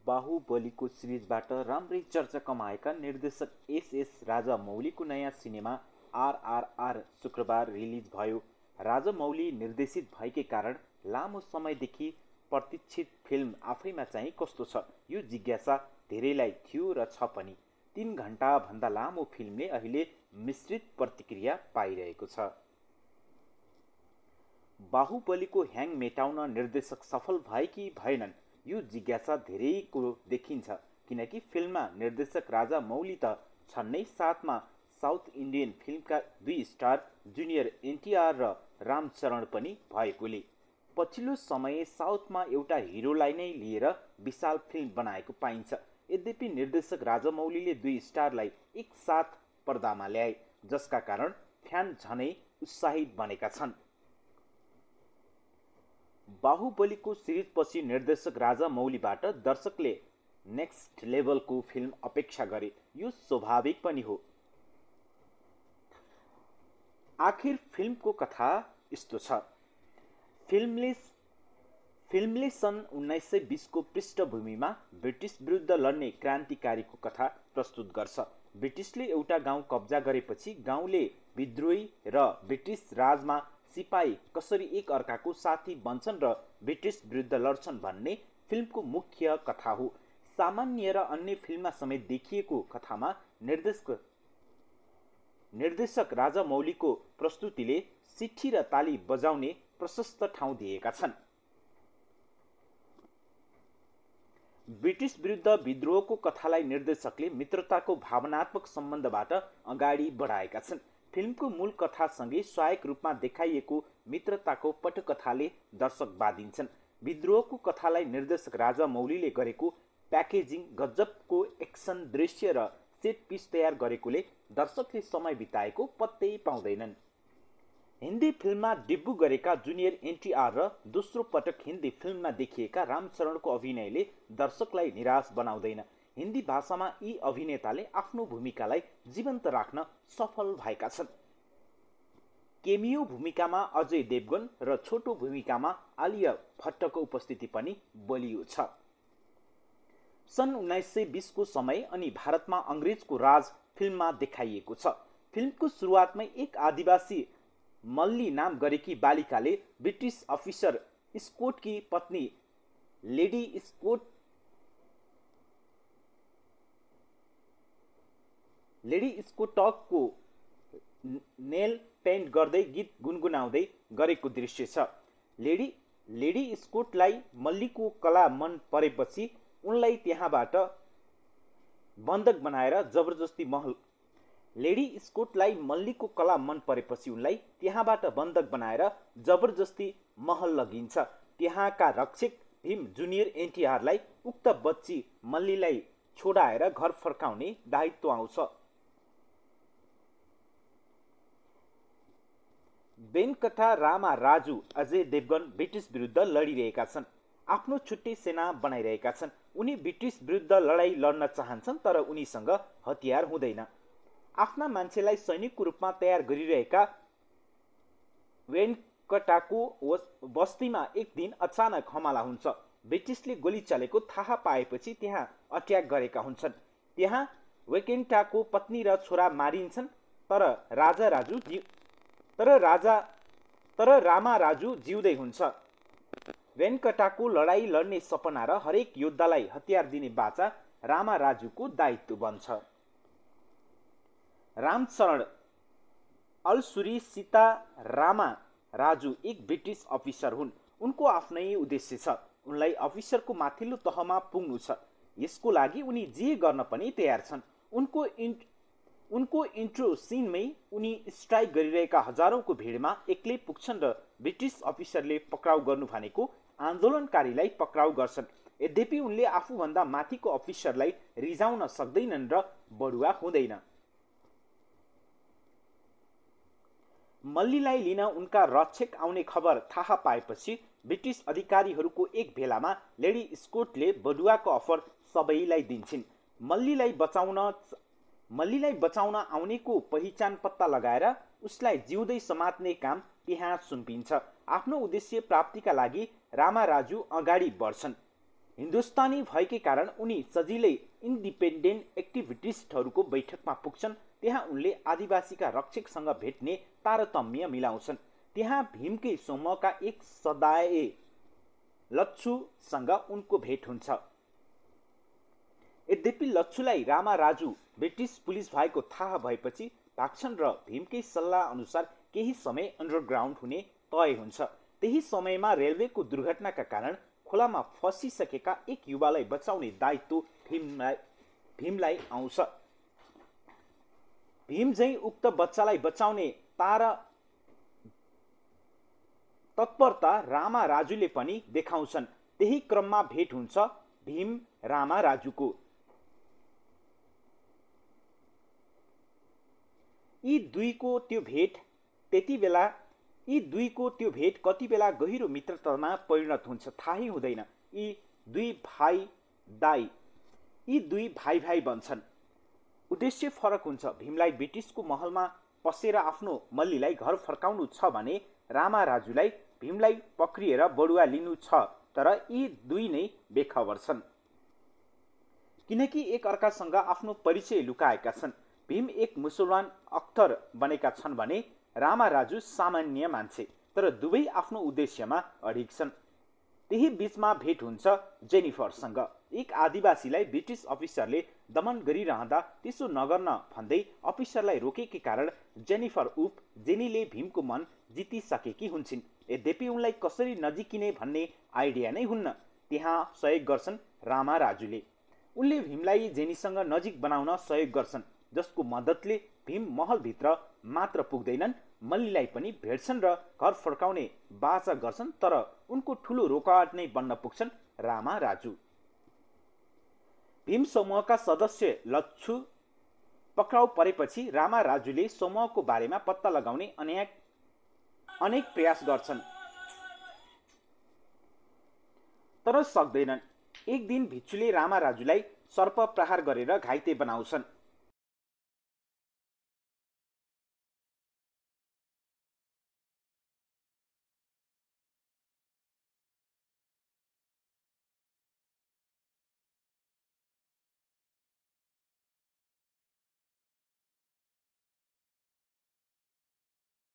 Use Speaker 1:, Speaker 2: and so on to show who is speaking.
Speaker 1: बाहुबलीको सिरिजबाट राम्रै चर्चा कमाएका निर्देशक एस राजामौलीको नयाँ सिनेमा आरआरआर शुक्रबार रिलिज भयो। राजामौली निर्देशित भएकै कारण लामो समयदेखि प्रतीक्षित फिल्म आफैमा चाहिँ कस्तो छ, यो जिज्ञासा धेरैलाई थियो र छ पनि। 3 घण्टाभन्दा लामो फिल्मले अहिले मिश्रित प्रतिक्रिया पाइरहेको छ। बाहुबलीको ह्याङ मेटाउन निर्देशक सफल भए कि भएनन्, यो जिज्ञासा धेरैको देखिन्छ, किनकि फिल्ममा निर्देशक राजामौली त छन् नै, साथमा साउथ इन्डियन फिल्मका 2 स्टार जुनियर एनटीआर र रामचरण पनि भएकोले पछिल्लो समय साउथमा एउटा हिरोलाई नै लिएर विशाल फिल्म बनाएको पाइन्छ। यद्यपि निर्देशक राजामौलीले 2 स्टारलाई एकसाथ पर्दामा ल्याए, जसका कारण फ्यान झनै उत्साहित बनेका छन्। बाहुबलीको सिरिजपछि निर्देशक राजामौलीबाट दर्शकले नेक्स्ट लेभलको फिल्म अपेक्षा गरे, यो स्वाभाविक पनि हो। आखिर फिल्मको कथा यस्तो छ। फिल्मले सन् 1920 को पृष्ठभूमिमा ब्रिटिस विरुद्ध लड्ने क्रान्तिकारीको कथा प्रस्तुत गर्छ। ब्रिटिसले एउटा गाउँ कब्जा गरेपछि गाउँले विद्रोही र ब्रिटिस राजमा सिपाही कसरी एक अर्काको साथी बन्छन् र ब्रिटिस विरुद्ध लड्छन् भन्ने फिल्मको मुख्य कथा हो। सामान्य र अन्य फिल्ममा समेत देखिएको कथामा निर्देशक राजामौलीको प्रस्तुतिले सिट्ठी र ताली बजाउने प्रशस्त ठाउँ दिएका छन्। ब्रिटिस विरुद्ध विद्रोहको कथालाई निर्देशकले मित्रताको भावनात्मक सम्बन्धबाट अगाडि बढाएका छन्। फिल्मको मूल कथासँगै सहायक रूपमा देखाइएको मित्रताको पटकथाले दर्शक बाँधिन्छन्। विद्रोहको कथालाई निर्देशक राजामौलीले गरेको प्याकेजिङ, गजबको एक्सन दृश्य र सेट पिस तयार गरेकोले दर्शकले समय बिताएको पत्तै पाउँदैनन्। हिन्दी फिल्ममा डेब्यु गरेका जुनियर एनटीआर र दोस्रो पटक हिन्दी फिल्ममा देखिएका रामचरणको अभिनयले दर्शकलाई निराश बनाउँदैन। हिन्दी भाषामा यी अभिनेताले आफ्नो भूमिकालाई जीवन्त राख्न सफल भएका छन्। केमियो भूमिकामा अजय देवगन र छोटो भूमिकामा आलिया भट्टको उपस्थिति पनि बलियो छ। सन् 1920 को समय अनि भारतमा अंग्रेजको राज फिल्ममा देखाइएको छ। फिल्मको सुरुवातमै एक आदिवासी मल्ली नाम गरेकी बालिकाले ब्रिटिस अफिसर स्कोटकी पत्नी लेडी स्कोटको नेल पेन्ट गर्दै गीत गुनगुनाउँदै गरेको दृश्य छ। लेडी स्कोटलाई मल्लीको कला मन परेपछि उनलाई त्यहाँबाट बन्धक बनाएर जबरजस्ती महल लगिन्छ। त्यहाँका रक्षक भीम जुनियर एनटीआरलाई उक्त बच्ची मल्लीलाई छोडाएर घर फर्काउने दायित्व आउँछ। वेनकटा रामा राजु अजय देवगन ब्रिटिस विरुद्ध लडिरहेका छन्, आफ्नो छुट्टै सेना बनाइरहेका छन्। उनी ब्रिटिस विरुद्ध लडाई लड्न चाहन्छन्, तर उनीसँग हतियार हुँदैन। आफ्ना मान्छेलाई सैनिकको रूपमा तयार गरिरहेका वेनकटाको बस्तीमा एक दिन अचानक हमला हुन्छ। ब्रिटिसले गोली चलेको थाहा पाएपछि त्यहाँ अट्याक गरेका हुन्छन्। त्यहाँ वेनकटाको पत्नी र छोरा मारिन्छन्, तर रामा राजु जिउँदै हुन्छ। वेनकटाको लडाई लड्ने सपना र हरेक योद्धालाई हतियार दिने बाचा रामा राजुको दायित्व बन्छ। रामचरण अलसुरी सीता रामा राजु एक ब्रिटिस अफिसर हुन्। उनको आफ्नै उद्देश्य छ, उनलाई अफिसरको माथिल्लो तहमा पुग्नु छ। यसको लागि उनी जे गर्न पनि तयार छन्। उनको इन्ट्रो सिनमै उनी स्ट्राइक गरिरहेका हजारौंको भिडमा एक्लै पुग्छन् र ब्रिटिस अफिसरले पक्राउ गर्नु भनेको आन्दोलनकारीलाई पक्राउ गर्छन्। यद्यपि उनले आफूभन्दा माथिको अफिसरलाई रिजाउन सक्दैनन् र बढुवा हुँदैन। मल्लीलाई लिन उनका रक्षक आउने खबर थाहा पाएपछि ब्रिटिस अधिकारीहरूको एक भेलामा लेडी स्कोटले बढुवाको अफर सबैलाई दिन्छिन्। मल्लीलाई बचाउन आउनेको पहिचान पत्ता लगाएर उसलाई जिउँदै समात्ने काम त्यहाँ सुम्पिन्छ। आफ्नो उद्देश्य प्राप्तिका लागि रामा राजु अगाडि बढ्छन्। हिन्दुस्तानी भएकै कारण उनी सजिलै इन्डिपेन्डेन्ट एक्टिभिटिस्टहरूको बैठकमा पुग्छन्। त्यहाँ उनले आदिवासीका रक्षकसँग भेट्ने तारतम्य मिलाउँछन्। त्यहाँ भीमकै समूहका एक सदाय लच्छुसँग उनको भेट हुन्छ। यद्यपि लच्छुलाई रामा राजु ब्रिटिस पुलिस भएको थाहा भएपछि भाग्छन् र भीमकै सल्लाह अनुसार केही समय अन्डरग्राउन्ड हुने तय हुन्छ। त्यही समयमा रेलवेको दुर्घटनाका कारण खोलामा फसिसकेका एक युवालाई बचाउने दायित्व भीमलाई आउँछ। भीम झैं उक्त बच्चालाई बचाउने तत्परता रामा राजुले पनि देखाउँछन्। त्यही क्रममा भेट हुन्छ भीम रामा राजुको। यी दुईको भेट कति बेला गहिरो मित्रतामा परिणत हुन्छ थाहै हुँदैन। यी दुई भाइ भाइ बन्छन्। उद्देश्य फरक हुन्छ। भीमलाई ब्रिटिसको महलमा पसेर आफ्नो मल्लीलाई घर फर्काउनु छ भने रामा राजुलाई भीमलाई पक्रिएर बडुवा लिनु छ। तर यी दुई नै बेखबर छन्, किनकि एक अर्कासँग आफ्नो परिचय लुकाएका छन्। भीम एक मुसलमान अख्तर बनेका छन् भने रामा राजु सामान्य मान्छे, तर दुवै आफ्नो उद्देश्यमा अडिग छन्। त्यही बीचमा भेट हुन्छ जेनिफरसँग। एक आदिवासीलाई ब्रिटिस अफिसरले दमन गरिरहँदा त्यसो नगर्न भन्दै अफिसरलाई रोकेकै कारण जेनिफर उफ जेनीले भीमको मन जितिसकेकी हुन्छन्। यद्यपि उनलाई कसरी नजिकिने भन्ने आइडिया नै हुन्न। त्यहाँ सहयोग गर्छन् रामा राजुले। उनले भीमलाई जेनीसँग नजिक बनाउन सहयोग गर्छन्, जसको मद्दतले भीम महलभित्र मात्र पुग्दैनन्, मल्लीलाई पनि भेट्छन् र घर फर्काउने बाचा गर्छन्। तर उनको ठुलो रोकावट नै बन्न पुग्छन् रामा राजु। भीम समूहका सदस्य लच्छु पक्राउ परेपछि रामा राजुले समूहको बारेमा पत्ता लगाउने अनेक प्रयास गर्छन्, तर सक्दैनन्। एक दिन भिक्षुले रामा राजुलाई सर्प प्रहार गरेर घाइते बनाउँछन्।